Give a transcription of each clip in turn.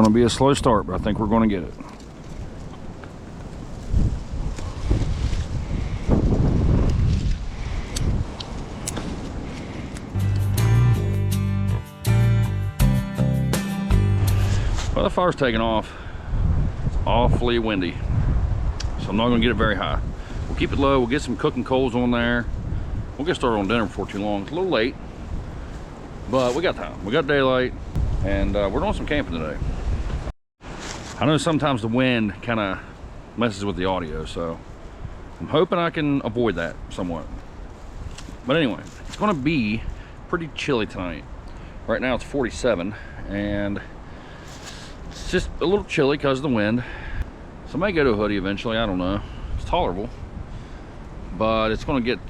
gonna be a slow start, but I think we're gonna get it. Well, the fire's taking off. It's awfully windy, so I'm not gonna get it very high. We'll keep it low. We'll get some cooking coals on there. We'll get started on dinner before too long. It's a little late, but we got time. We got daylight, and we're doing some camping today. I know sometimes the wind kind of messes with the audio, so I'm hoping I can avoid that somewhat. But anyway, it's gonna be pretty chilly tonight. Right now it's 47, and it's just a little chilly because of the wind. So I may go to a hoodie eventually, I don't know. It's tolerable. But it's gonna get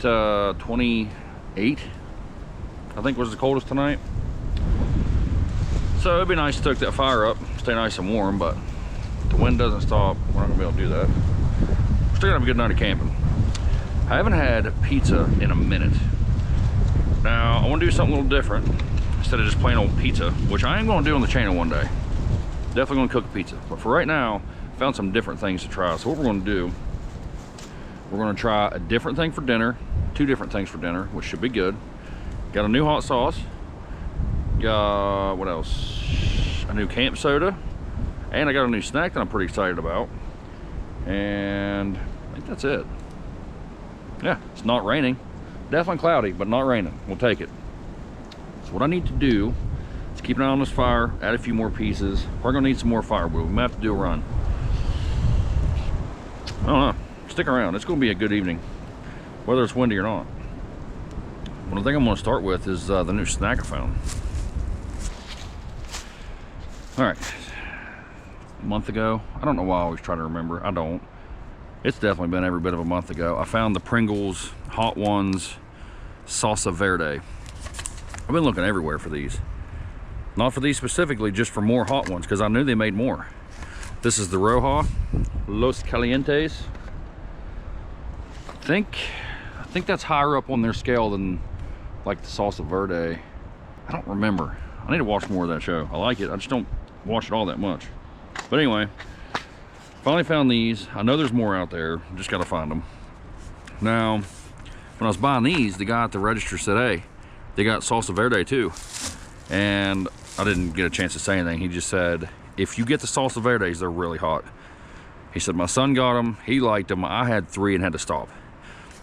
28, I think was the coldest tonight. So it'd be nice to cook that fire up, stay nice and warm, but if the wind doesn't stop, we're not gonna be able to do that. We're still gonna have a good night of camping. I haven't had pizza in a minute. Now, I wanna do something a little different instead of just plain old pizza, which I am gonna do on the channel one day. Definitely gonna cook pizza. But for right now, I found some different things to try. So what we're gonna do, we're gonna try a different thing for dinner, 2 different things for dinner, which should be good. Got a new hot sauce. Got, what else? A new camp soda. And I got a new snack that I'm pretty excited about. And I think that's it. Yeah, it's not raining. Definitely cloudy, but not raining. We'll take it. So what I need to do is keep an eye on this fire, add a few more pieces. We're gonna need some more firewood. We might have to do a run. I don't know. Stick around. It's going to be a good evening, whether it's windy or not. One thing I'm going to start with is the new snack I found. All right, a month ago. I don't know why I always try to remember. I don't. It's definitely been every bit of a month ago. I found the Pringles Hot Ones Salsa Verde. I've been looking everywhere for these. Not for these specifically, just for more hot ones, because I knew they made more. This is the Roja Los Calientes. I think that's higher up on their scale than like the Salsa Verde. I don't remember. I need to watch more of that show. I like it, I just don't watch it all that much. But anyway, finally found these. I know there's more out there, just gotta find them. Now, when I was buying these, the guy at the register said, hey, they got Salsa Verde too. And I didn't get a chance to say anything. He just said, if you get the Salsa Verdes, they're really hot. He said, my son got them, he liked them. I had 3 and had to stop.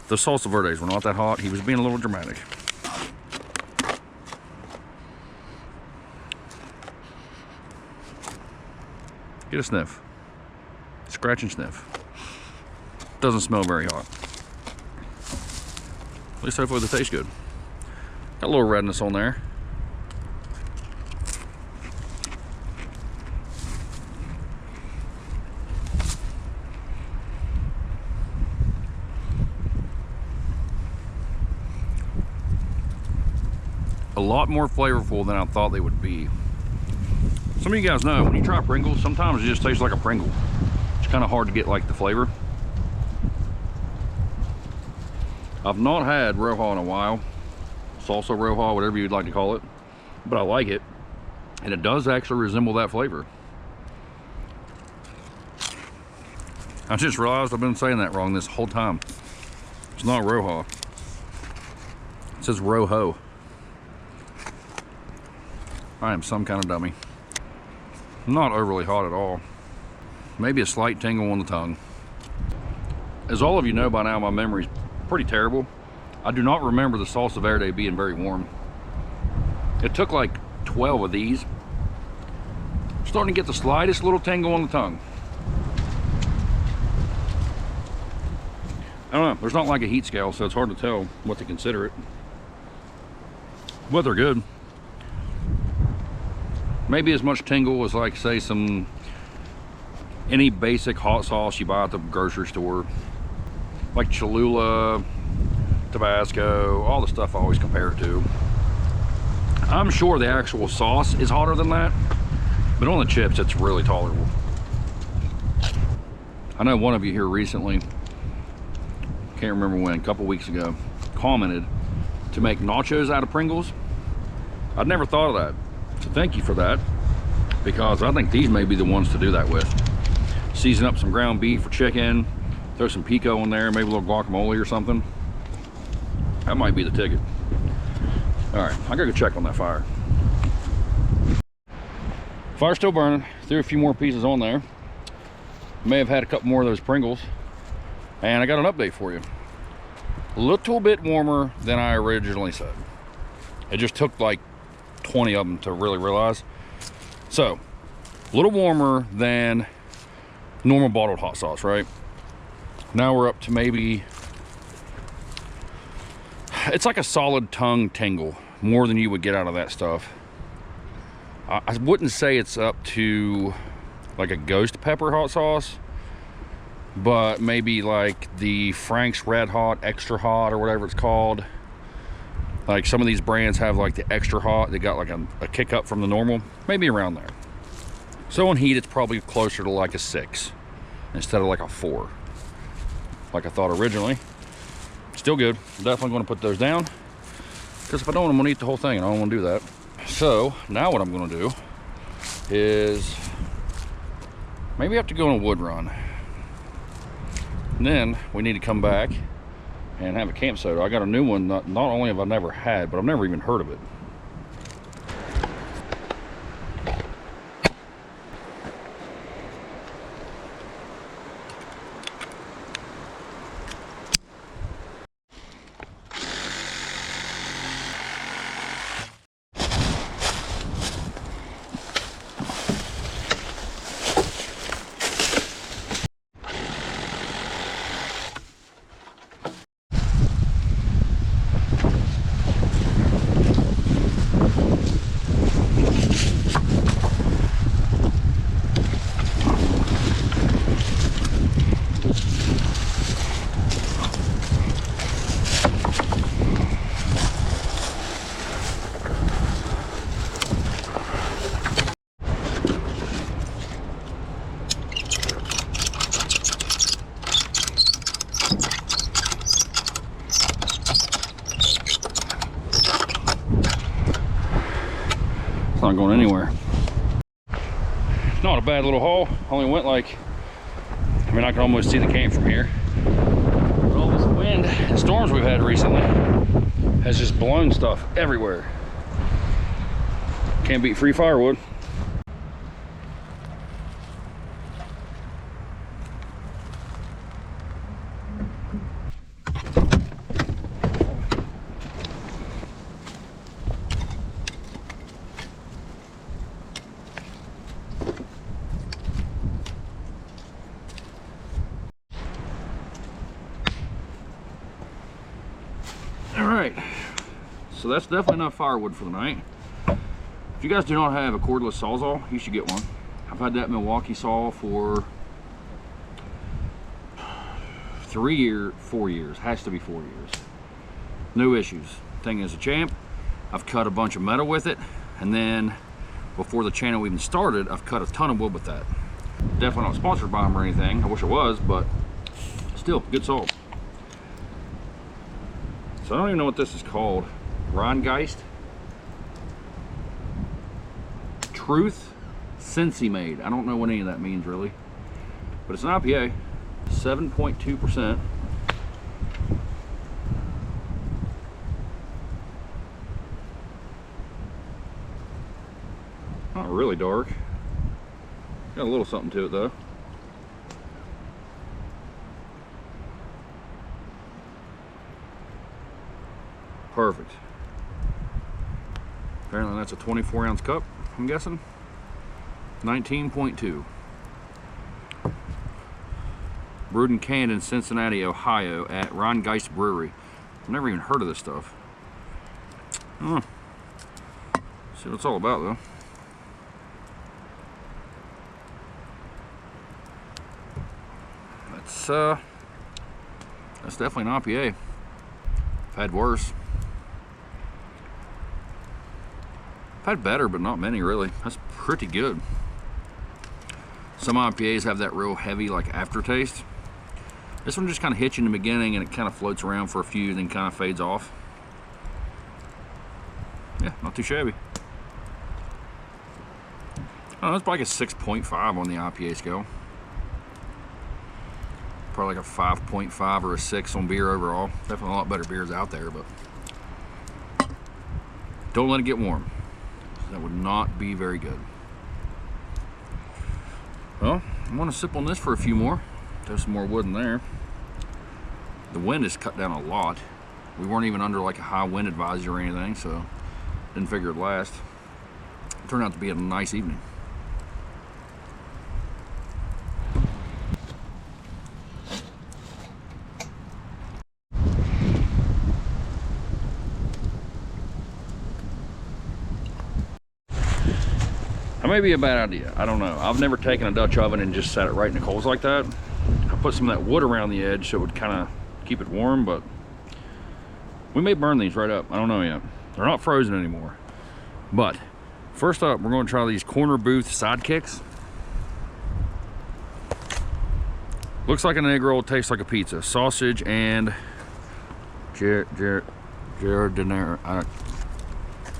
The Salsa Verdes were not that hot. He was being a little dramatic. Get a sniff. Scratch and sniff. Doesn't smell very hot. At least hopefully they taste good. Got a little redness on there. A lot more flavorful than I thought they would be. Some of you guys know, when you try Pringles, sometimes it just tastes like a Pringle. It's kind of hard to get like the flavor. I've not had Roja in a while. Salsa Roja, whatever you'd like to call it. But I like it. And it does actually resemble that flavor. I just realized I've been saying that wrong this whole time. It's not Roja. It says Rojo. I am some kind of dummy. Not overly hot at all. Maybe a slight tingle on the tongue. As all of you know by now, my memory's pretty terrible. I do not remember the Salsa Verde being very warm. It took like 12 of these. Starting to get the slightest little tingle on the tongue. I don't know, there's not like a heat scale, so it's hard to tell what to consider it. But they're good. Maybe as much tingle as like say any basic hot sauce you buy at the grocery store, like Cholula, Tabasco, all the stuff I always compare it to. I'm sure the actual sauce is hotter than that, but on the chips it's really tolerable. I know one of you here recently, can't remember when, a couple weeks ago, commented to make nachos out of Pringles. I'd never thought of that. So thank you for that. because I think these may be the ones to do that with. Season up some ground beef or chicken, throw some pico in there, maybe a little guacamole or something. That might be the ticket. All right, I gotta go check on that fire. Fire's still burning. Threw a few more pieces on there. May have had a couple more of those Pringles. And I got an update for you. A little bit warmer than I originally said. It just took like 20 of them to really realize. So, a little warmer than normal bottled hot sauce, right? Now we're up to maybe, it's like a solid tongue tingle, more than you would get out of that stuff. I wouldn't say it's up to like a ghost pepper hot sauce, but maybe like the Frank's Red Hot, Extra Hot, or whatever it's called. Like some of these brands have like the extra hot, they got like a kick up from the normal, maybe around there. So in heat, it's probably closer to like a 6 instead of like a 4, like I thought originally. Still good. I'm definitely going to put those down, because if I don't, I'm going to eat the whole thing, and I don't want to do that. So now what I'm going to do is maybe I have to go on a wood run. And then we need to come back and have a camp soda. I got a new one. Not only have I never had, but I've never even heard of it. Not going anywhere. Not a bad little haul. Only went like, I mean, I can almost see the camp from here. But all this wind and storms we've had recently has just blown stuff everywhere. Can't beat free firewood. Alright, so that's definitely enough firewood for the night. If you guys do not have a cordless sawzall, you should get one. I've had that Milwaukee saw for 4 years, has to be 4 years. No issues. Thing is a champ. I've cut a bunch of metal with it, and then before the channel even started, I've cut a ton of wood with that. Definitely not sponsored by them or anything. I wish I was, but still, good saw. So I don't even know what this is called. Rheingeist. Truth Cincy made. I don't know what any of that means really. But it's an IPA. 7.2%. Not really dark. Got a little something to it though. Perfect. Apparently that's a 24-ounce cup, I'm guessing. 19.2. Brewed and canned in Cincinnati, Ohio at Rheingeist Brewery. I've never even heard of this stuff. See what it's all about though. That's definitely an IPA. I've had worse. I've had better, but not many really. That's pretty good. Some IPAs have that real heavy like aftertaste. This one just kind of hits you in the beginning and it kind of floats around for a few, then kind of fades off. Yeah, not too shabby. Oh, that's probably like a 6.5 on the IPA scale. Probably like a 5.5 or a 6 on beer overall. Definitely a lot better beers out there, but don't let it get warm. That would not be very good. Well, I'm gonna sip on this for a few more. There's some more wood in there. The wind has cut down a lot. We weren't even under like a high wind advisory or anything, so didn't figure it'd last. It turned out to be a nice evening. That may be a bad idea. I don't know. I've never taken a Dutch oven and just set it right in the coals like that. I put some of that wood around the edge so it would kind of keep it warm, but we may burn these right up. I don't know yet. They're not frozen anymore. But first up, we're going to try these corner booth sidekicks. Looks like an egg roll, tastes like a pizza. Sausage and giardiniera.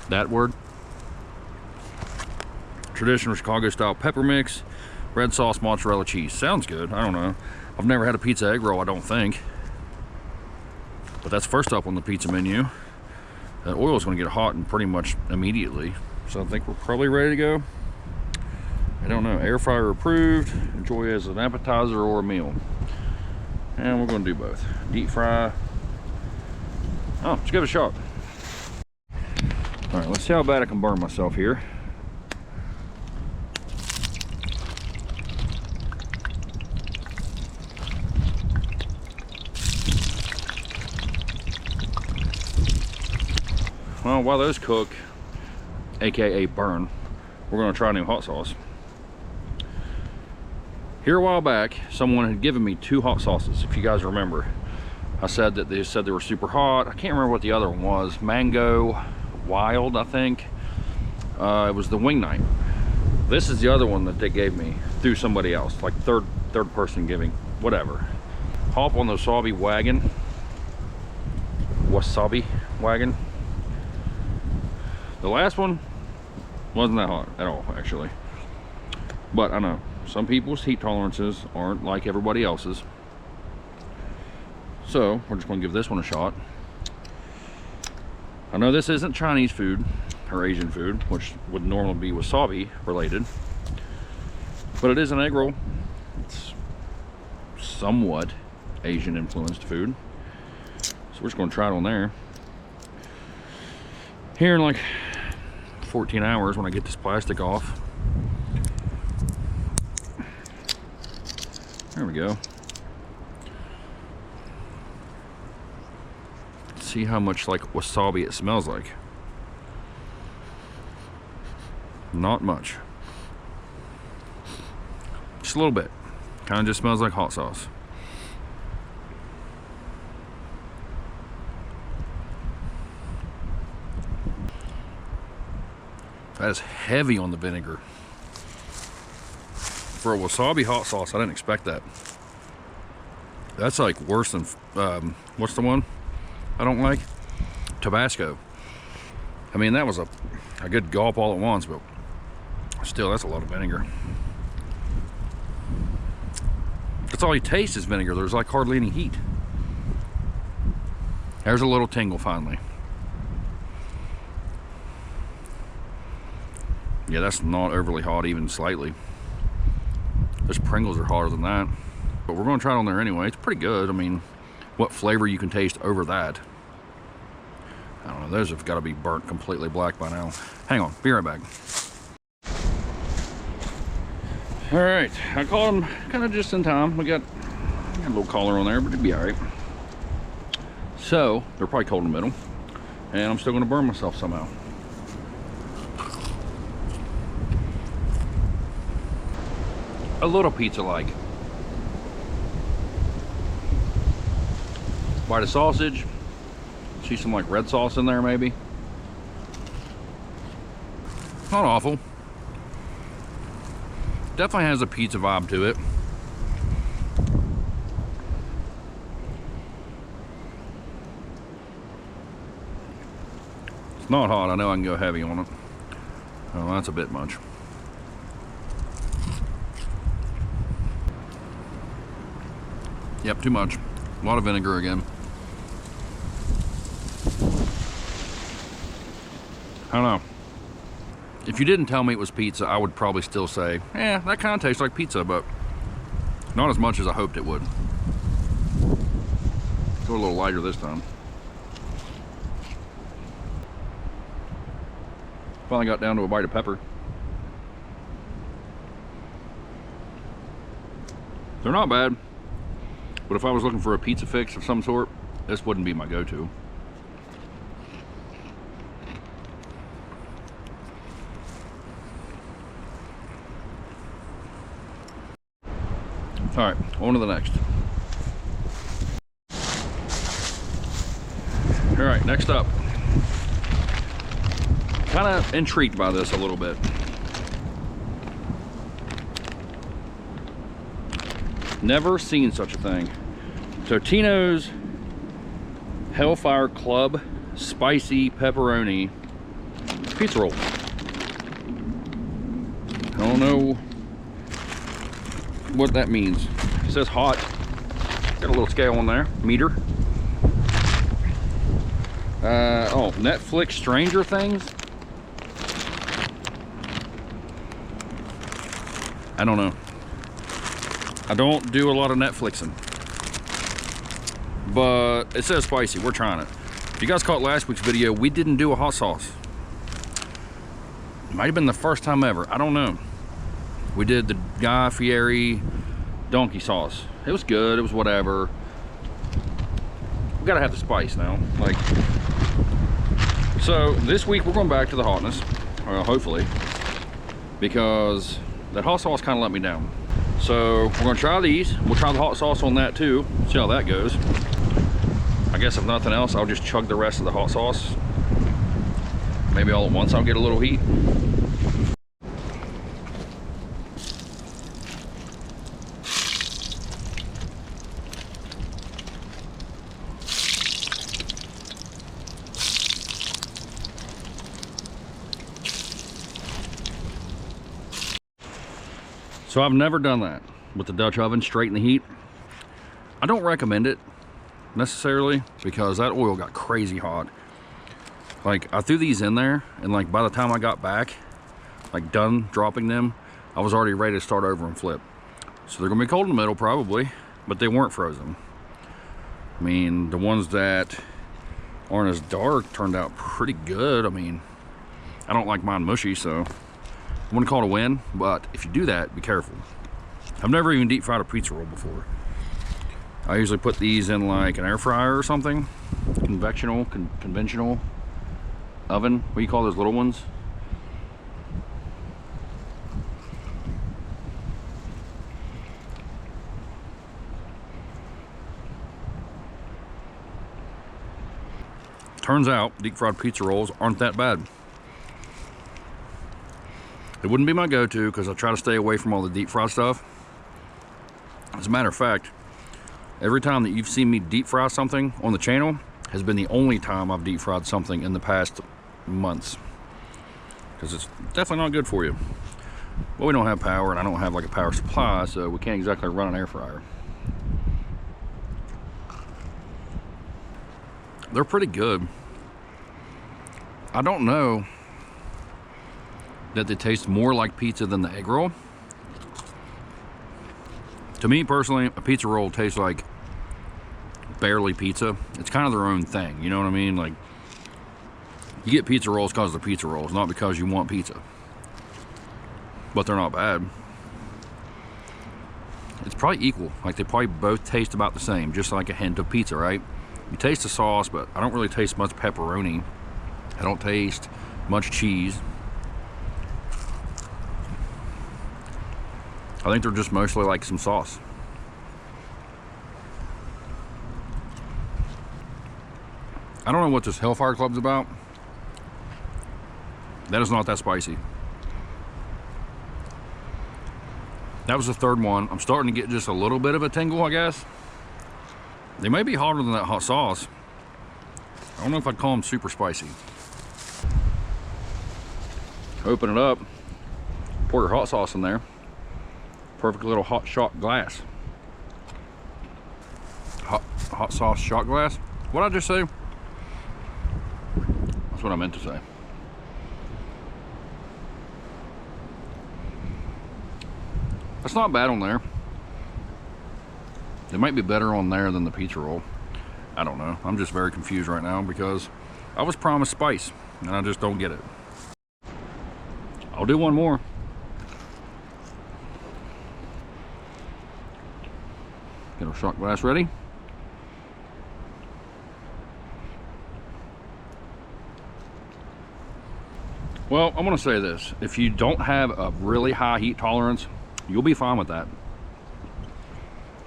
That word. Traditional Chicago style pepper mix, red sauce, mozzarella cheese. Sounds good. I don't know. I've never had a pizza egg roll, I don't think. But that's first up on the pizza menu. That oil is going to get hot and pretty much immediately. So I think we're probably ready to go. I don't know. Air fryer approved. Enjoy as an appetizer or a meal. And we're going to do both. Deep fry. Oh, let's give it a shot. All right, let's see how bad I can burn myself here. Well, while those cook, aka burn, we're going to try a new hot sauce. Here a while back, someone had given me 2 hot sauces, if you guys remember. I said that they were super hot. I can't remember what the other one was. Mango Wild, I think. It was the Wing Night. This is the other one that they gave me through somebody else, like third person giving, whatever. Hop on the wasabi wagon. The last one wasn't that hot at all, actually. But I know some people's heat tolerances aren't like everybody else's. So we're just going to give this one a shot. I know this isn't Chinese food or Asian food, which would normally be wasabi related. But it is an egg roll. It's somewhat Asian influenced food. So we're just going to try it on there. Here in like 14 hours when I get this plastic off. There we go. Let's see how much like wasabi it smells like. Not much. Just a little bit. Kind of just smells like hot sauce. That is heavy on the vinegar. For a wasabi hot sauce, I didn't expect that. That's like worse than, what's the one I don't like? Tabasco. I mean, that was a good gulp all at once, but still, that's a lot of vinegar. That's all you taste is vinegar. There's like hardly any heat. There's a little tingle finally. Yeah, that's not overly hot, even slightly. Those Pringles are hotter than that. But we're going to try it on there anyway. It's pretty good. I mean, what flavor you can taste over that? I don't know. Those have got to be burnt completely black by now. Hang on. Be right back. All right. I caught them kind of just in time. We got a little collar on there, but it'd be all right. So, they're probably cold in the middle. And I'm still going to burn myself somehow. A little pizza-like. Bite of sausage. See some like red sauce in there maybe. Not awful. Definitely has a pizza vibe to it. It's not hot. I know I can go heavy on it. Oh, that's a bit much. Yep, too much. A lot of vinegar again. I don't know. If you didn't tell me it was pizza, I would probably still say, that kind of tastes like pizza, but not as much as I hoped it would. Go a little lighter this time. Finally got down to a bite of pepper. They're not bad, but if I was looking for a pizza fix of some sort, this wouldn't be my go-to. All right, on to the next. All right, next up. Kind of intrigued by this a little bit. Never seen such a thing. Totino's Hellfire Club Spicy Pepperoni Pizza Roll. I don't know what that means. It says hot. Got a little scale on there, meter. Oh, Netflix Stranger Things. I don't know. I don't do a lot of Netflixing, but it says spicy. We're trying it. If you guys caught last week's video, we didn't do a hot sauce. Might have been the first time ever. I don't know. We did the Guy Fieri donkey sauce. It was good. It was whatever. We gotta have the spice now. Like, so this week we're going back to the hotness, hopefully, because that hot sauce kind of let me down. So we're gonna try these. We'll try the hot sauce on that too. See how that goes. I guess if nothing else, I'll just chug the rest of the hot sauce. Maybe all at once I'll get a little heat. So I've never done that with the Dutch oven straight in the heat. I don't recommend it necessarily because that oil got crazy hot. Like, I threw these in there and like by the time I got back, like done dropping them, I was already ready to start over and flip. So they're gonna be cold in the middle probably, but they weren't frozen. I mean, the ones that aren't as dark turned out pretty good. I mean, I don't like mine mushy, so I wouldn't call it a win, but if you do that, be careful. I've never even deep fried a pizza roll before. I usually put these in like an air fryer or something. Conventional oven. What do you call those little ones? Turns out deep fried pizza rolls aren't that bad. It wouldn't be my go-to because I try to stay away from all the deep fried stuff. As a matter of fact, every time that you've seen me deep fry something on the channel has been the only time I've deep fried something in the past months. Because it's definitely not good for you. But we don't have power and I don't have like a power supply, so we can't exactly run an air fryer. They're pretty good. I don't know that they taste more like pizza than the egg roll. To me personally, a pizza roll tastes like barely pizza. It's kind of their own thing, you know what I mean? Like, you get pizza rolls because they're pizza rolls, not because you want pizza. But they're not bad. It's probably equal. Like, they probably both taste about the same, just like a hint of pizza, right? You taste the sauce, but I don't really taste much pepperoni. I don't taste much cheese. I think they're just mostly like some sauce. I don't know what this Hellfire Club's about. That is not that spicy. That was the third one. I'm starting to get just a little bit of a tingle, I guess. They may be hotter than that hot sauce. I don't know if I'd call them super spicy. Open it up, pour your hot sauce in there. Perfect little hot shot glass. hot sauce shot glass. What did I just say? That's what I meant to say. That's not bad on there. It might be better on there than the pizza roll. I don't know. I'm just very confused right now because I was promised spice and I just don't get it. I'll do one more. Get our shot glass ready. Well, I'm gonna say this. If you don't have a really high heat tolerance, you'll be fine with that.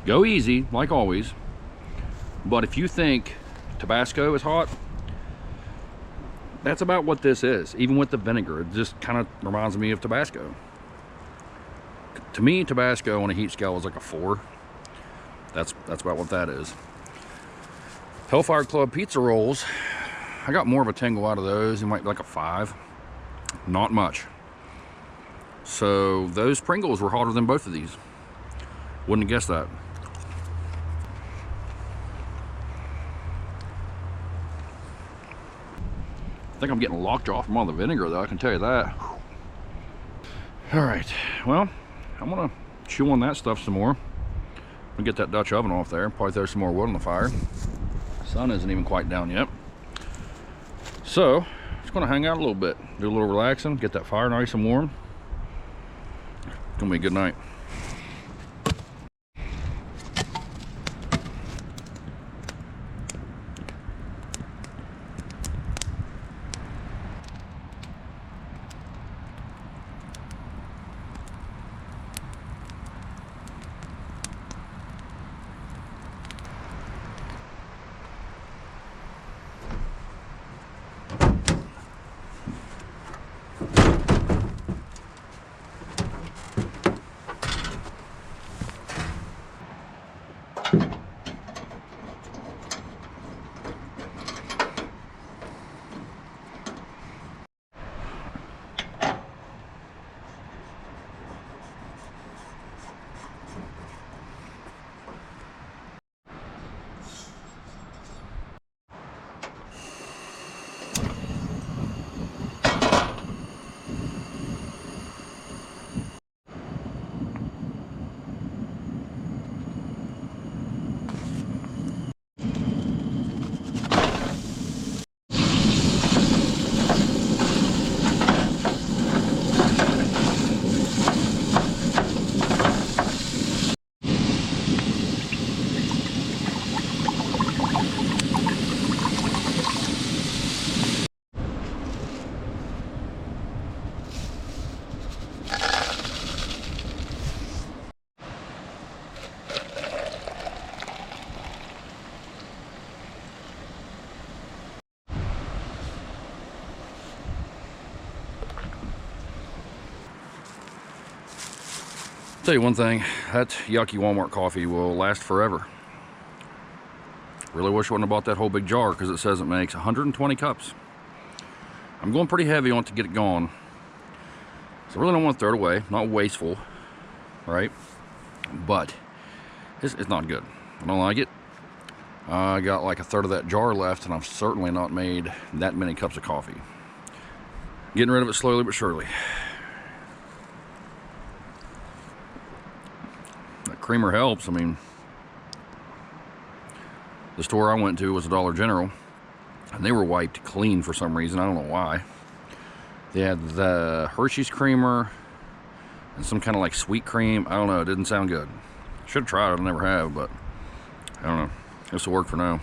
Go easy, like always. But if you think Tabasco is hot, that's about what this is. Even with the vinegar, it just kind of reminds me of Tabasco. To me, Tabasco on a heat scale is like a 4. That's about what that is. Hellfire Club pizza rolls, I got more of a tingle out of those. It might be like a 5. Not much. So those Pringles were hotter than both of these. Wouldn't have guessed that. I think I'm getting lockjaw from all the vinegar though, I can tell you that. All right, well, I'm gonna chew on that stuff some more. I'll get that Dutch oven off there, probably throw some more wood on the fire. Sun isn't even quite down yet. So, just gonna hang out a little bit, do a little relaxing, get that fire nice and warm. It's gonna be a good night. Tell you one thing, that yucky Walmart coffee will last forever. Really wish I wouldn't have bought that whole big jar because it says it makes 120 cups. I'm going pretty heavy on it to get it gone. So I really don't want to throw it away, not wasteful, right? But it's not good. I don't like it. I got like a third of that jar left and I've certainly not made that many cups of coffee. Getting rid of it slowly but surely. Creamer helps. I mean, the store I went to was a Dollar General and they were wiped clean for some reason. I don't know why. They had the Hershey's creamer and some kind of like sweet cream. I don't know, it didn't sound good. Should have tried it, I never have, but I don't know. This will work for now.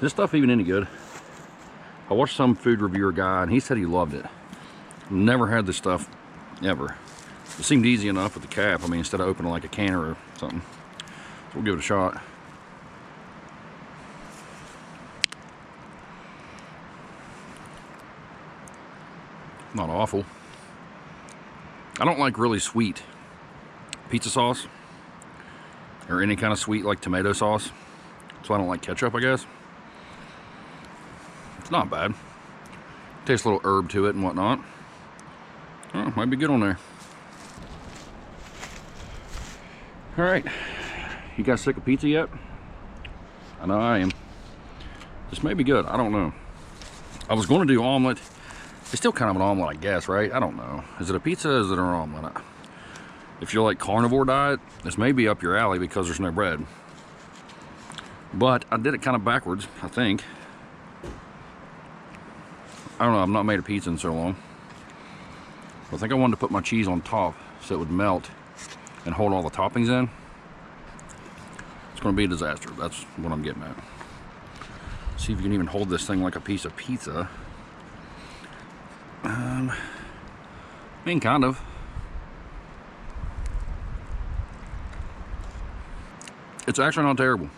this stuff even any good? I watched some food reviewer guy and he said he loved it. Never had this stuff ever. It seemed easy enough with the cap. I mean, instead of opening like a can or something. So we'll give it a shot. Not awful. I don't like really sweet pizza sauce or any kind of sweet like tomato sauce, so I don't like ketchup, I guess. It's not bad. Tastes a little herb to it and whatnot. Oh, might be good on there. All right, you guys sick of pizza yet? I know I am. This may be good, I don't know. I was going to do omelet. It's still kind of an omelet, I guess, right? I don't know. Is it a pizza or is it an omelet? If you're like carnivore diet, this may be up your alley because there's no bread. But I did it kind of backwards, I think. I don't know, I've not made a pizza in so long. I think I wanted to put my cheese on top so it would melt and hold all the toppings in. It's going to be a disaster. That's what I'm getting at. See if you can even hold this thing like a piece of pizza. I mean, kind of. It's actually not terrible.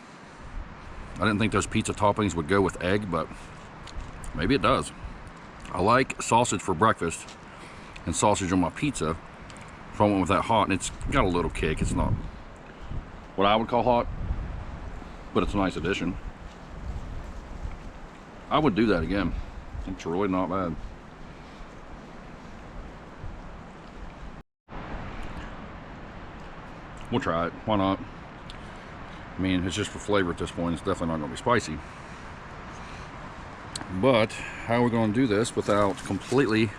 I didn't think those pizza toppings would go with egg, but maybe it does. I like sausage for breakfast and sausage on my pizza, so I went with that hot, and it's got a little kick. It's not what I would call hot, but it's a nice addition. I would do that again. It's really not bad. We'll try it. Why not? I mean, it's just for flavor at this point. It's definitely not going to be spicy. But how are we going to do this without completely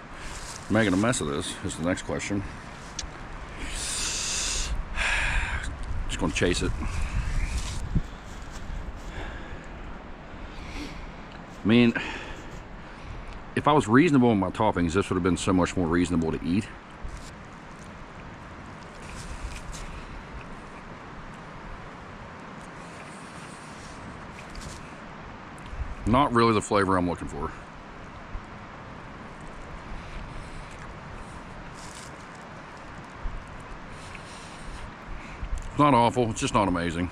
making a mess of this is the next question. Just going to chase it. I mean, if I was reasonable in my toppings, this would have been so much more reasonable to eat. Not really the flavor I'm looking for. It's not awful, it's just not amazing.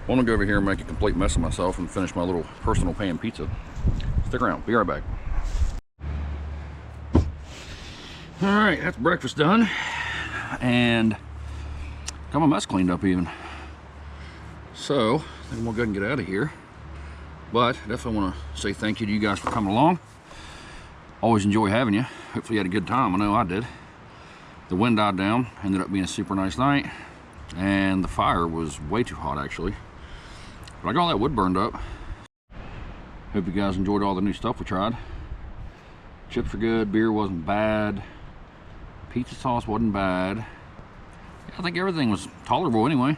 I want to go over here and make a complete mess of myself and finish my little personal pan pizza. Stick around, be right back. All right, that's breakfast done. And got my mess cleaned up even. So, I think we'll go ahead and get out of here. But I definitely want to say thank you to you guys for coming along. Always enjoy having you. Hopefully you had a good time. I know I did. The wind died down. Ended up being a super nice night. And the fire was way too hot, actually. But I got all that wood burned up. Hope you guys enjoyed all the new stuff we tried. Chips were good. Beer wasn't bad. Pizza sauce wasn't bad. Yeah, I think everything was tolerable anyway.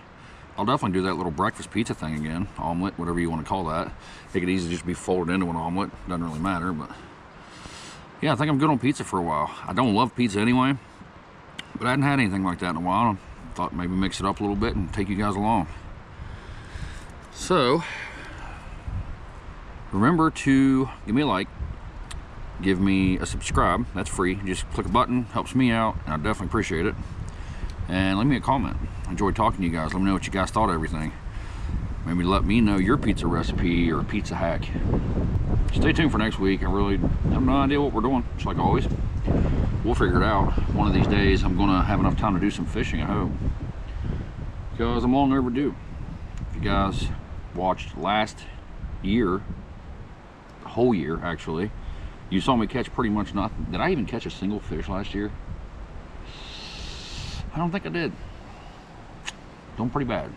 I'll definitely do that little breakfast pizza thing again. Omelet, whatever you want to call that. It could easily just be folded into an omelet. Doesn't really matter, but yeah, I think I'm good on pizza for a while. I don't love pizza anyway, but I hadn't had anything like that in a while. I thought maybe mix it up a little bit and take you guys along. So, remember to give me a like, give me a subscribe. That's free. Just click a button, helps me out, and I definitely appreciate it. And leave me a comment. I enjoyed talking to you guys. Let me know what you guys thought of everything. Maybe let me know your pizza recipe or pizza hack. Stay tuned for next week. I really have no idea what we're doing, just like always. We'll figure it out. One of these days I'm gonna have enough time to do some fishing, I hope. Because I'm long overdue. If you guys watched last year, the whole year actually, you saw me catch pretty much nothing. Did I even catch a single fish last year? I don't think I did. Doing pretty bad.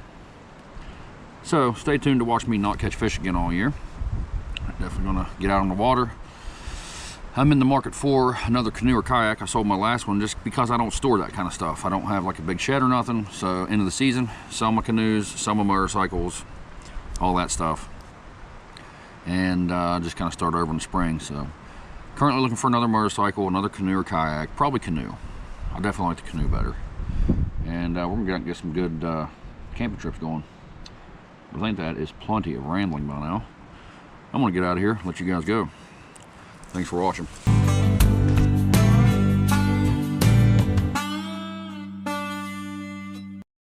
So stay tuned to watch me not catch fish again all year. I'm definitely gonna get out on the water. I'm in the market for another canoe or kayak. I sold my last one just because I don't store that kind of stuff. I don't have like a big shed or nothing. So end of the season, sell my canoes, sell my motorcycles, all that stuff. And just kind of start over in the spring. So currently looking for another motorcycle, another canoe or kayak, probably canoe. I definitely like the canoe better. And we're gonna get some good camping trips going. I think that is plenty of rambling by now. I'm gonna get out of here, let you guys go. Thanks for watching.